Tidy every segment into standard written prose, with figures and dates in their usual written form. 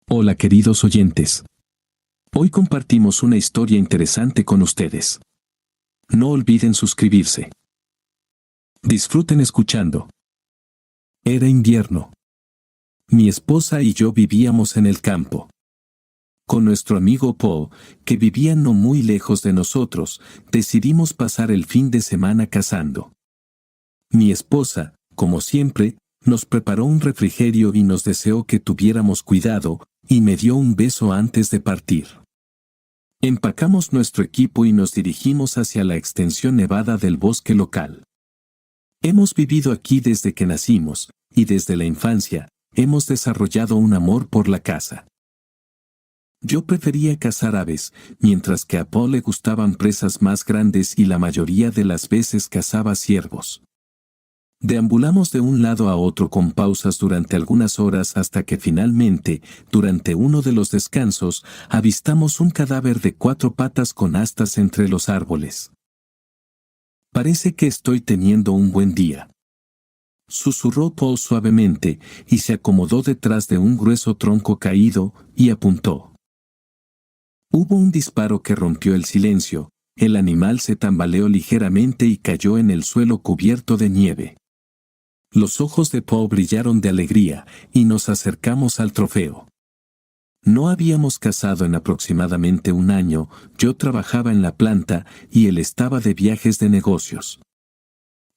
Hola queridos oyentes. Hoy compartimos una historia interesante con ustedes. No olviden suscribirse. Disfruten escuchando. Era invierno. Mi esposa y yo vivíamos en el campo. Con nuestro amigo Paul, que vivía no muy lejos de nosotros, decidimos pasar el fin de semana cazando. Mi esposa, como siempre, nos preparó un refrigerio y nos deseó que tuviéramos cuidado, y me dio un beso antes de partir. Empacamos nuestro equipo y nos dirigimos hacia la extensión nevada del bosque local. Hemos vivido aquí desde que nacimos, y desde la infancia, hemos desarrollado un amor por la caza. Yo prefería cazar aves, mientras que a Paul le gustaban presas más grandes y la mayoría de las veces cazaba ciervos. Deambulamos de un lado a otro con pausas durante algunas horas hasta que finalmente, durante uno de los descansos, avistamos un cadáver de 4 patas con astas entre los árboles. Parece que estoy teniendo un buen día. Susurró Paul suavemente y se acomodó detrás de un grueso tronco caído y apuntó. Hubo un disparo que rompió el silencio, el animal se tambaleó ligeramente y cayó en el suelo cubierto de nieve. Los ojos de Paul brillaron de alegría, y nos acercamos al trofeo. No habíamos cazado en aproximadamente un año, yo trabajaba en la planta y él estaba de viajes de negocios.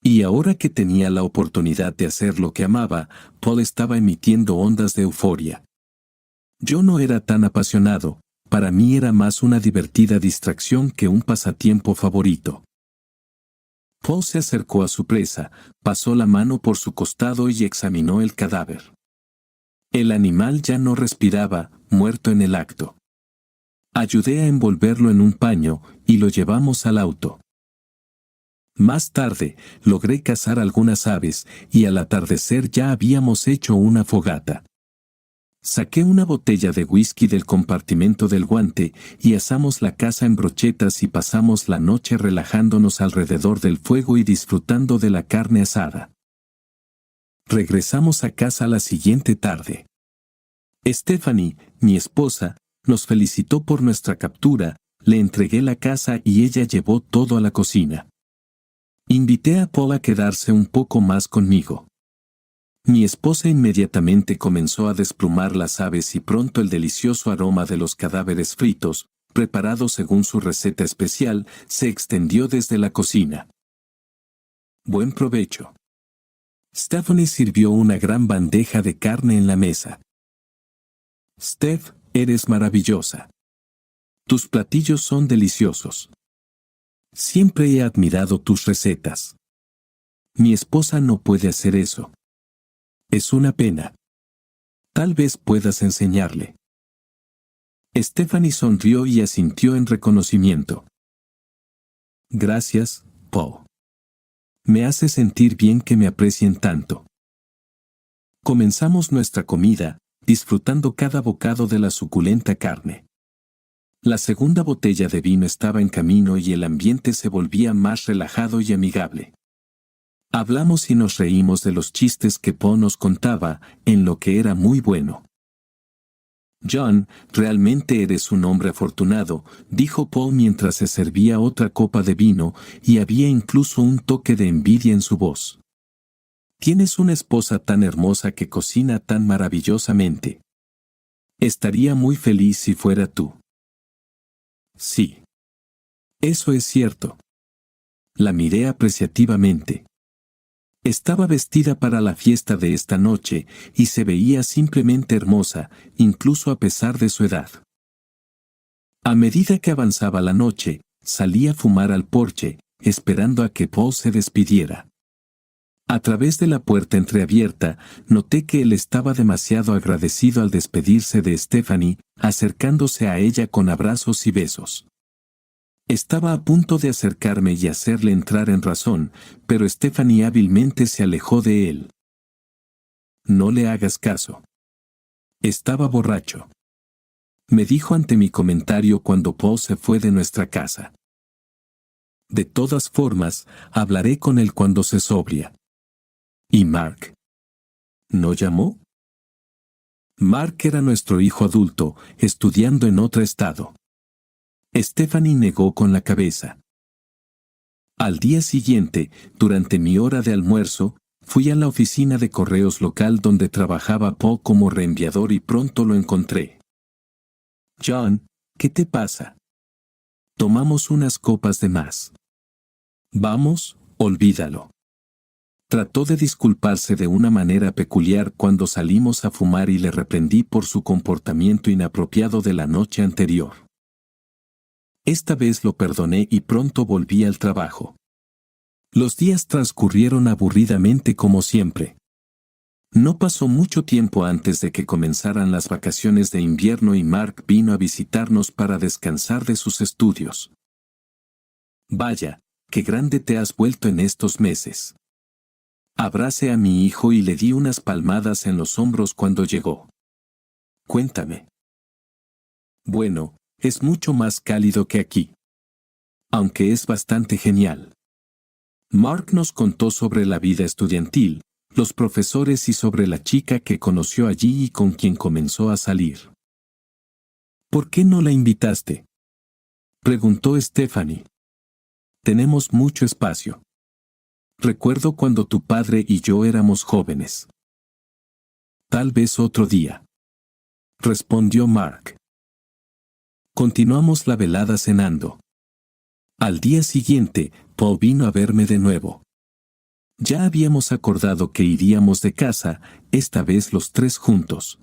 Y ahora que tenía la oportunidad de hacer lo que amaba, Paul estaba emitiendo ondas de euforia. Yo no era tan apasionado, para mí era más una divertida distracción que un pasatiempo favorito. Paul se acercó a su presa, pasó la mano por su costado y examinó el cadáver. El animal ya no respiraba, muerto en el acto. Ayudé a envolverlo en un paño y lo llevamos al auto. Más tarde, logré cazar algunas aves y al atardecer ya habíamos hecho una fogata. Saqué una botella de whisky del compartimento del guante y asamos la caza en brochetas y pasamos la noche relajándonos alrededor del fuego y disfrutando de la carne asada. Regresamos a casa la siguiente tarde. Stephanie, mi esposa, nos felicitó por nuestra captura, le entregué la caza y ella llevó todo a la cocina. Invité a Paul a quedarse un poco más conmigo. Mi esposa inmediatamente comenzó a desplumar las aves y pronto el delicioso aroma de los cadáveres fritos, preparados según su receta especial, se extendió desde la cocina. Buen provecho. Stephanie sirvió una gran bandeja de carne en la mesa. Steph, eres maravillosa. Tus platillos son deliciosos. Siempre he admirado tus recetas. Mi esposa no puede hacer eso. Es una pena. Tal vez puedas enseñarle. Stephanie sonrió y asintió en reconocimiento. Gracias, Paul. Me hace sentir bien que me aprecien tanto. Comenzamos nuestra comida, disfrutando cada bocado de la suculenta carne. La segunda botella de vino estaba en camino y el ambiente se volvía más relajado y amigable. Hablamos y nos reímos de los chistes que Paul nos contaba, en lo que era muy bueno. John, realmente eres un hombre afortunado, dijo Paul mientras se servía otra copa de vino, y había incluso un toque de envidia en su voz. Tienes una esposa tan hermosa que cocina tan maravillosamente. Estaría muy feliz si fuera tú. Sí. Eso es cierto. La miré apreciativamente. Estaba vestida para la fiesta de esta noche y se veía simplemente hermosa, incluso a pesar de su edad. A medida que avanzaba la noche, salí a fumar al porche, esperando a que Paul se despidiera. A través de la puerta entreabierta, noté que él estaba demasiado agradecido al despedirse de Stephanie, acercándose a ella con abrazos y besos. Estaba a punto de acercarme y hacerle entrar en razón, pero Stephanie hábilmente se alejó de él. No le hagas caso. Estaba borracho. Me dijo ante mi comentario cuando Paul se fue de nuestra casa. De todas formas, hablaré con él cuando se sobria. ¿Y Mark? ¿No llamó? Mark era nuestro hijo adulto, estudiando en otro estado. Stephanie negó con la cabeza. Al día siguiente, durante mi hora de almuerzo, fui a la oficina de correos local donde trabajaba Paul como reenviador y pronto lo encontré. John, ¿qué te pasa? Tomamos unas copas de más. Vamos, olvídalo. Trató de disculparse de una manera peculiar cuando salimos a fumar y le reprendí por su comportamiento inapropiado de la noche anterior. Esta vez lo perdoné y pronto volví al trabajo. Los días transcurrieron aburridamente como siempre. No pasó mucho tiempo antes de que comenzaran las vacaciones de invierno y Mark vino a visitarnos para descansar de sus estudios. Vaya, qué grande te has vuelto en estos meses. Abracé a mi hijo y le di unas palmadas en los hombros cuando llegó. Cuéntame. Bueno, es mucho más cálido que aquí. Aunque es bastante genial. Mark nos contó sobre la vida estudiantil, los profesores y sobre la chica que conoció allí y con quien comenzó a salir. ¿Por qué no la invitaste?, preguntó Stephanie. Tenemos mucho espacio. Recuerdo cuando tu padre y yo éramos jóvenes. Tal vez otro día, respondió Mark. Continuamos la velada cenando. Al día siguiente, Paul vino a verme de nuevo. Ya habíamos acordado que iríamos de casa, esta vez los tres juntos.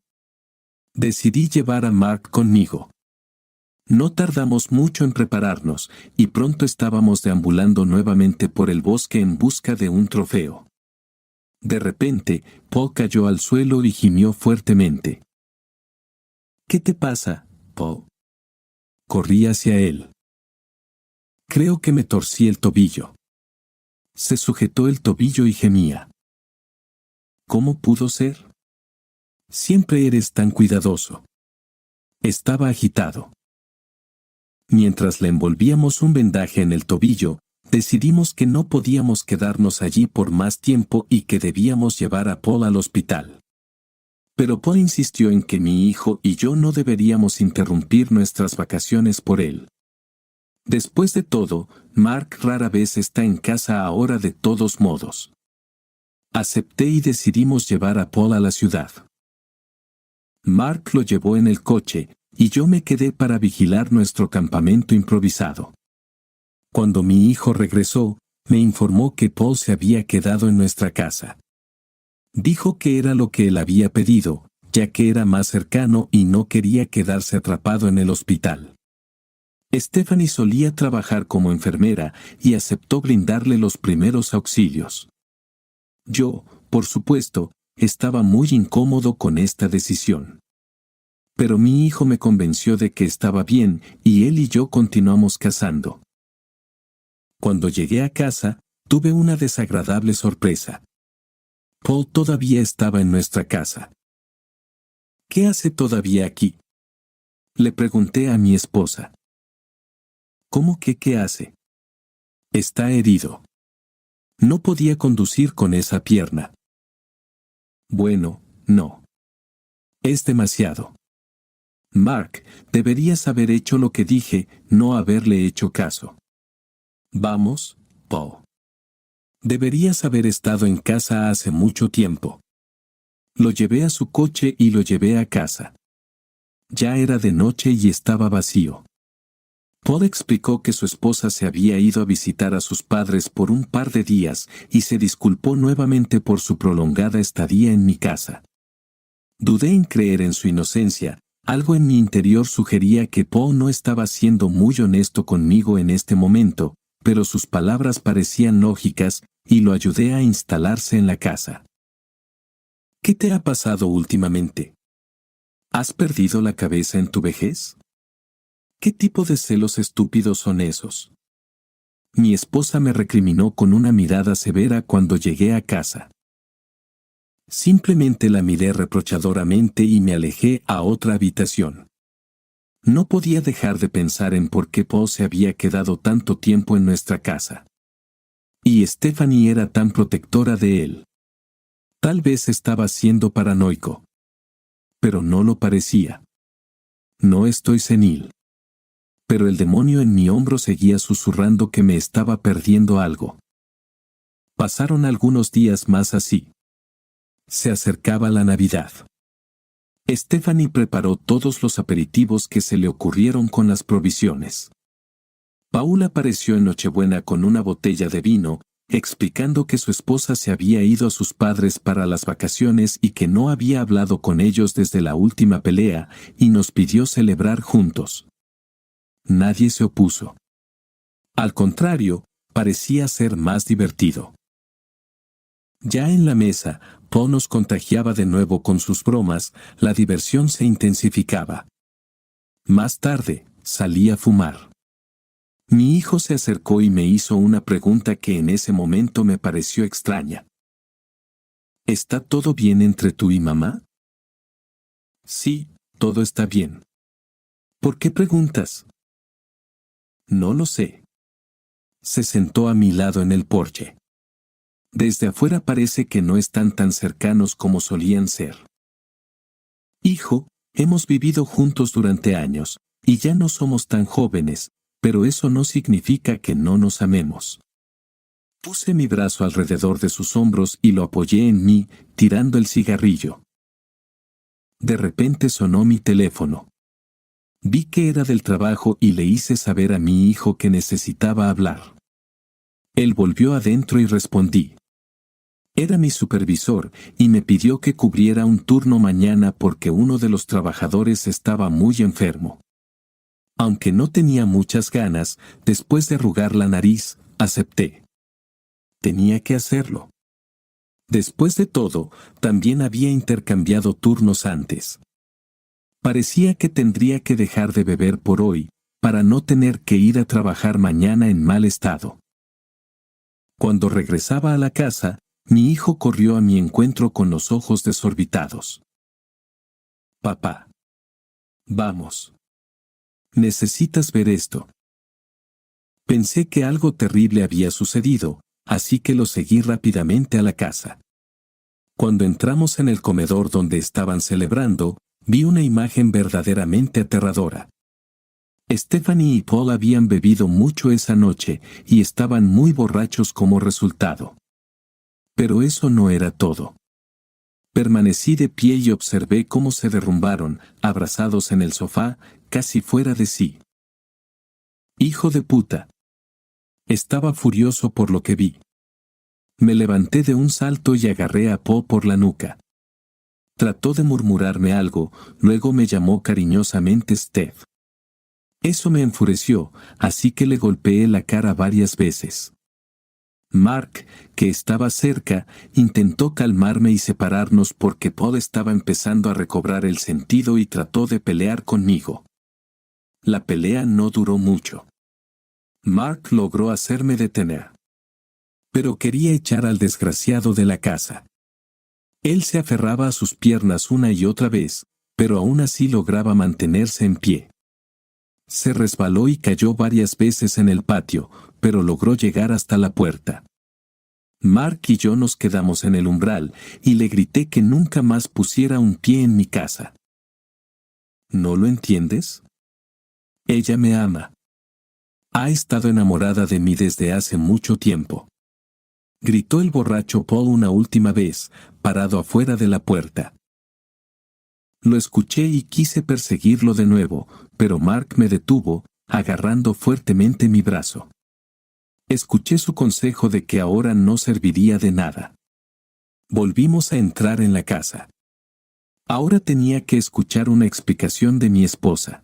Decidí llevar a Mark conmigo. No tardamos mucho en prepararnos, y pronto estábamos deambulando nuevamente por el bosque en busca de un trofeo. De repente, Paul cayó al suelo y gimió fuertemente. ¿Qué te pasa, Paul? Corrí hacia él. Creo que me torcí el tobillo. Se sujetó el tobillo y gemía. ¿Cómo pudo ser? Siempre eres tan cuidadoso. Estaba agitado. Mientras le envolvíamos un vendaje en el tobillo, decidimos que no podíamos quedarnos allí por más tiempo y que debíamos llevar a Paul al hospital. Pero Paul insistió en que mi hijo y yo no deberíamos interrumpir nuestras vacaciones por él. Después de todo, Mark rara vez está en casa ahora de todos modos. Acepté y decidimos llevar a Paul a la ciudad. Mark lo llevó en el coche, y yo me quedé para vigilar nuestro campamento improvisado. Cuando mi hijo regresó, me informó que Paul se había quedado en nuestra casa. Dijo que era lo que él había pedido, ya que era más cercano y no quería quedarse atrapado en el hospital. Stephanie solía trabajar como enfermera y aceptó brindarle los primeros auxilios. Yo, por supuesto, estaba muy incómodo con esta decisión. Pero mi hijo me convenció de que estaba bien y él y yo continuamos cazando. Cuando llegué a casa, tuve una desagradable sorpresa. Paul todavía estaba en nuestra casa. ¿Qué hace todavía aquí?, le pregunté a mi esposa. ¿Cómo que qué hace? Está herido. No podía conducir con esa pierna. Bueno, no. Es demasiado. Mark, deberías haber hecho lo que dije, no haberle hecho caso. Vamos, Paul. Deberías haber estado en casa hace mucho tiempo. Lo llevé a su coche y lo llevé a casa. Ya era de noche y estaba vacío. Paul explicó que su esposa se había ido a visitar a sus padres por un par de días y se disculpó nuevamente por su prolongada estadía en mi casa. Dudé en creer en su inocencia. Algo en mi interior sugería que Paul no estaba siendo muy honesto conmigo en este momento, pero sus palabras parecían lógicas y lo ayudé a instalarse en la casa. ¿Qué te ha pasado últimamente? ¿Has perdido la cabeza en tu vejez? ¿Qué tipo de celos estúpidos son esos? Mi esposa me recriminó con una mirada severa cuando llegué a casa. Simplemente la miré reprochadoramente y me alejé a otra habitación. No podía dejar de pensar en por qué Paul se había quedado tanto tiempo en nuestra casa. Y Stephanie era tan protectora de él. Tal vez estaba siendo paranoico. pero no lo parecía. No estoy senil. Pero el demonio en mi hombro seguía susurrando que me estaba perdiendo algo. Pasaron algunos días más así. Se acercaba la Navidad. Stephanie preparó todos los aperitivos que se le ocurrieron con las provisiones. Paul apareció en Nochebuena con una botella de vino, explicando que su esposa se había ido a sus padres para las vacaciones y que no había hablado con ellos desde la última pelea, y nos pidió celebrar juntos. Nadie se opuso. Al contrario, parecía ser más divertido. Ya en la mesa, Paul nos contagiaba de nuevo con sus bromas, la diversión se intensificaba. Más tarde, salí a fumar. Mi hijo se acercó y me hizo una pregunta que en ese momento me pareció extraña. ¿Está todo bien entre tú y mamá? Sí, todo está bien. ¿Por qué preguntas? No lo sé. Se sentó a mi lado en el porche. Desde afuera parece que no están tan cercanos como solían ser. Hijo, hemos vivido juntos durante años, y ya no somos tan jóvenes, pero eso no significa que no nos amemos. Puse mi brazo alrededor de sus hombros y lo apoyé en mí, tirando el cigarrillo. De repente sonó mi teléfono. Vi que era del trabajo y le hice saber a mi hijo que necesitaba hablar. Él volvió adentro y respondí. Era mi supervisor y me pidió que cubriera un turno mañana porque uno de los trabajadores estaba muy enfermo. Aunque no tenía muchas ganas, después de arrugar la nariz, acepté. Tenía que hacerlo. Después de todo, también había intercambiado turnos antes. Parecía que tendría que dejar de beber por hoy, para no tener que ir a trabajar mañana en mal estado. Cuando regresaba a la casa, mi hijo corrió a mi encuentro con los ojos desorbitados. Papá. Vamos. Necesitas ver esto. Pensé que algo terrible había sucedido, así que lo seguí rápidamente a la casa. Cuando entramos en el comedor donde estaban celebrando, vi una imagen verdaderamente aterradora. Stephanie y Paul habían bebido mucho esa noche y estaban muy borrachos como resultado. Pero eso no era todo. Permanecí de pie y observé cómo se derrumbaron, abrazados en el sofá, casi fuera de sí. Hijo de puta. Estaba furioso por lo que vi. Me levanté de un salto y agarré a Paul por la nuca. Trató de murmurarme algo, luego me llamó cariñosamente Steph. Eso me enfureció, así que le golpeé la cara varias veces. Mark, que estaba cerca, intentó calmarme y separarnos porque Paul estaba empezando a recobrar el sentido y trató de pelear conmigo. La pelea no duró mucho. Mark logró hacerme detener. Pero quería echar al desgraciado de la casa. Él se aferraba a sus piernas una y otra vez, pero aún así lograba mantenerse en pie. Se resbaló y cayó varias veces en el patio, pero logró llegar hasta la puerta. Mark y yo nos quedamos en el umbral, y le grité que nunca más pusiera un pie en mi casa. ¿No lo entiendes? Ella me ama. Ha estado enamorada de mí desde hace mucho tiempo. Gritó el borracho Paul una última vez, parado afuera de la puerta. Lo escuché y quise perseguirlo de nuevo, pero Mark me detuvo, agarrando fuertemente mi brazo. Escuché su consejo de que ahora no serviría de nada. Volvimos a entrar en la casa. Ahora tenía que escuchar una explicación de mi esposa.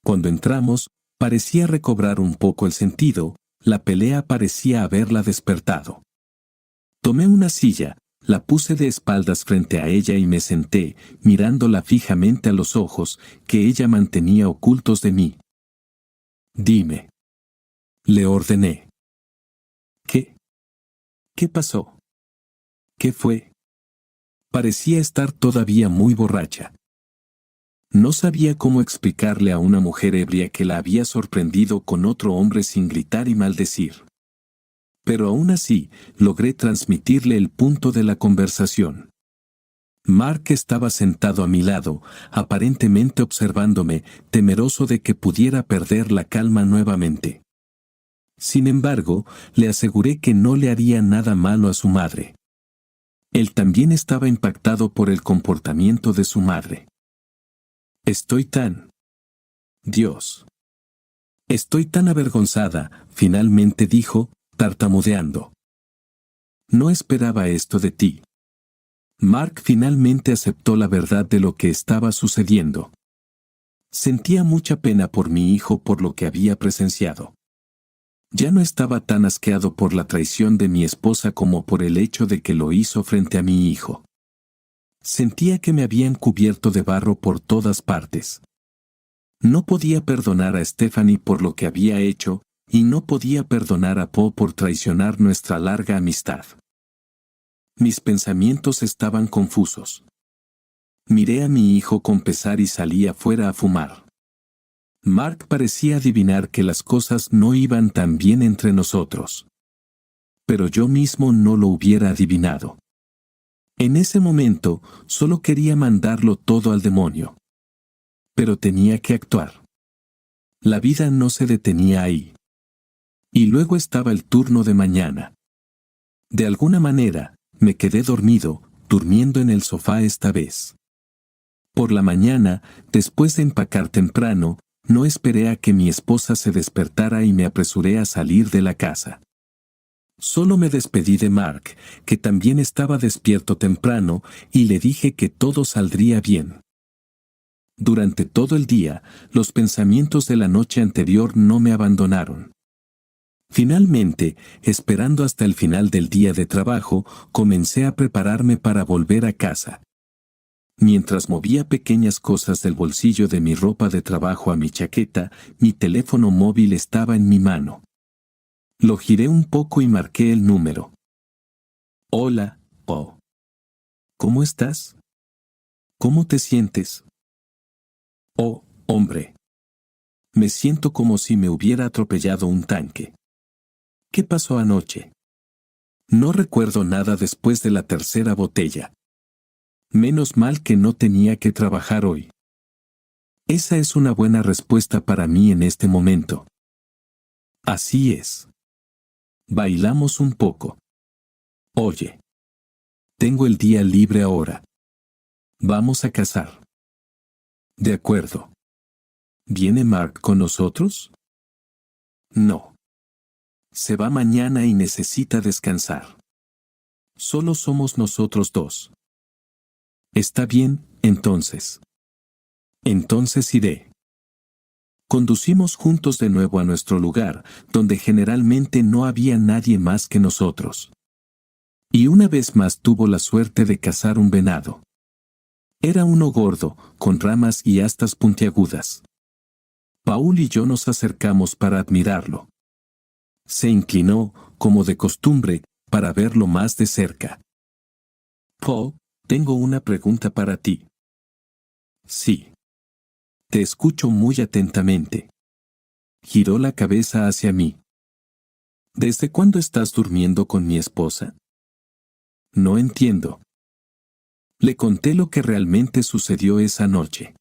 Cuando entramos, parecía recobrar un poco el sentido, la pelea parecía haberla despertado. Tomé una silla, la puse de espaldas frente a ella y me senté, mirándola fijamente a los ojos, que ella mantenía ocultos de mí. Dime. Le ordené. ¿Qué? ¿Qué pasó? ¿Qué fue? Parecía estar todavía muy borracha. No sabía cómo explicarle a una mujer ebria que la había sorprendido con otro hombre sin gritar y maldecir. Pero aún así, logré transmitirle el punto de la conversación. Mark estaba sentado a mi lado, aparentemente observándome, temeroso de que pudiera perder la calma nuevamente. Sin embargo, le aseguré que no le haría nada malo a su madre. Él también estaba impactado por el comportamiento de su madre. Dios. Estoy tan avergonzada, finalmente dijo, tartamudeando. No esperaba esto de ti. Mark finalmente aceptó la verdad de lo que estaba sucediendo. Sentía mucha pena por mi hijo por lo que había presenciado. Ya no estaba tan asqueado por la traición de mi esposa como por el hecho de que lo hizo frente a mi hijo. Sentía que me habían cubierto de barro por todas partes. No podía perdonar a Stephanie por lo que había hecho, y no podía perdonar a Poe por traicionar nuestra larga amistad. Mis pensamientos estaban confusos. Miré a mi hijo con pesar y salí afuera a fumar. Mark parecía adivinar que las cosas no iban tan bien entre nosotros. Pero yo mismo no lo hubiera adivinado. En ese momento, solo quería mandarlo todo al demonio. Pero tenía que actuar. La vida no se detenía ahí. Y luego estaba el turno de mañana. De alguna manera, me quedé dormido, durmiendo en el sofá esta vez. Por la mañana, después de empacar temprano, no esperé a que mi esposa se despertara y me apresuré a salir de la casa. Solo me despedí de Mark, que también estaba despierto temprano, y le dije que todo saldría bien. Durante todo el día, los pensamientos de la noche anterior no me abandonaron. Finalmente, esperando hasta el final del día de trabajo, comencé a prepararme para volver a casa. Mientras movía pequeñas cosas del bolsillo de mi ropa de trabajo a mi chaqueta, mi teléfono móvil estaba en mi mano. Lo giré un poco y marqué el número. Hola, Poe. ¿Cómo estás? ¿Cómo te sientes? Oh, hombre. Me siento como si me hubiera atropellado un tanque. ¿Qué pasó anoche? No recuerdo nada después de la tercera botella. Menos mal que no tenía que trabajar hoy. Esa es una buena respuesta para mí en este momento. Así es. Bailamos un poco. Oye. Tengo el día libre ahora. Vamos a cazar. De acuerdo. ¿Viene Mark con nosotros? No. Se va mañana y necesita descansar. Solo somos nosotros dos. Está bien, entonces. Entonces iré. Conducimos juntos de nuevo a nuestro lugar, donde generalmente no había nadie más que nosotros. Y una vez más tuvo la suerte de cazar un venado. Era uno gordo, con ramas y astas puntiagudas. Paul y yo nos acercamos para admirarlo. Se inclinó, como de costumbre, para verlo más de cerca. Poe, tengo una pregunta para ti. Sí. Te escucho muy atentamente. Giró la cabeza hacia mí. ¿Desde cuándo estás durmiendo con mi esposa? No entiendo. Le conté lo que realmente sucedió esa noche.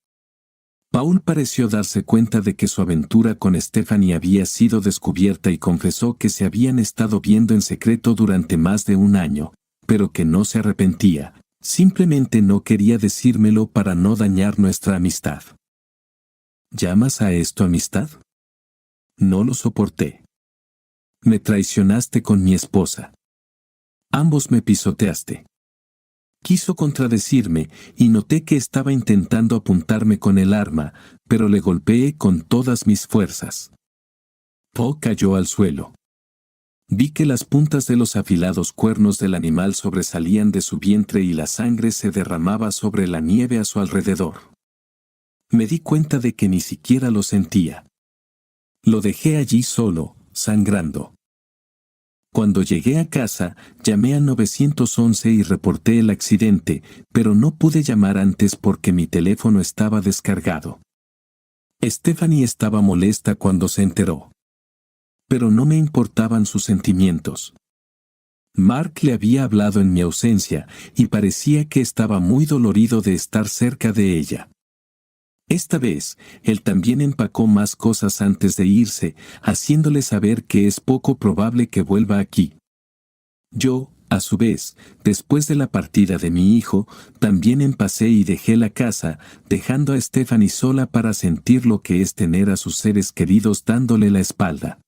Paul pareció darse cuenta de que su aventura con Stephanie había sido descubierta y confesó que se habían estado viendo en secreto durante más de un año, pero que no se arrepentía, simplemente no quería decírmelo para no dañar nuestra amistad. ¿Llamas a esto amistad? No lo soporté. Me traicionaste con mi esposa. Ambos me pisoteaste. Quiso contradecirme y noté que estaba intentando apuntarme con el arma, pero le golpeé con todas mis fuerzas. Poe cayó al suelo. Vi que las puntas de los afilados cuernos del animal sobresalían de su vientre y la sangre se derramaba sobre la nieve a su alrededor. Me di cuenta de que ni siquiera lo sentía. Lo dejé allí solo, sangrando. Cuando llegué a casa, llamé al 911 y reporté el accidente, pero no pude llamar antes porque mi teléfono estaba descargado. Stephanie estaba molesta cuando se enteró. Pero no me importaban sus sentimientos. Mark le había hablado en mi ausencia y parecía que estaba muy dolorido de estar cerca de ella. Esta vez, él también empacó más cosas antes de irse, haciéndole saber que es poco probable que vuelva aquí. Yo, a su vez, después de la partida de mi hijo, también empacé y dejé la casa, dejando a Stephanie sola para sentir lo que es tener a sus seres queridos dándole la espalda.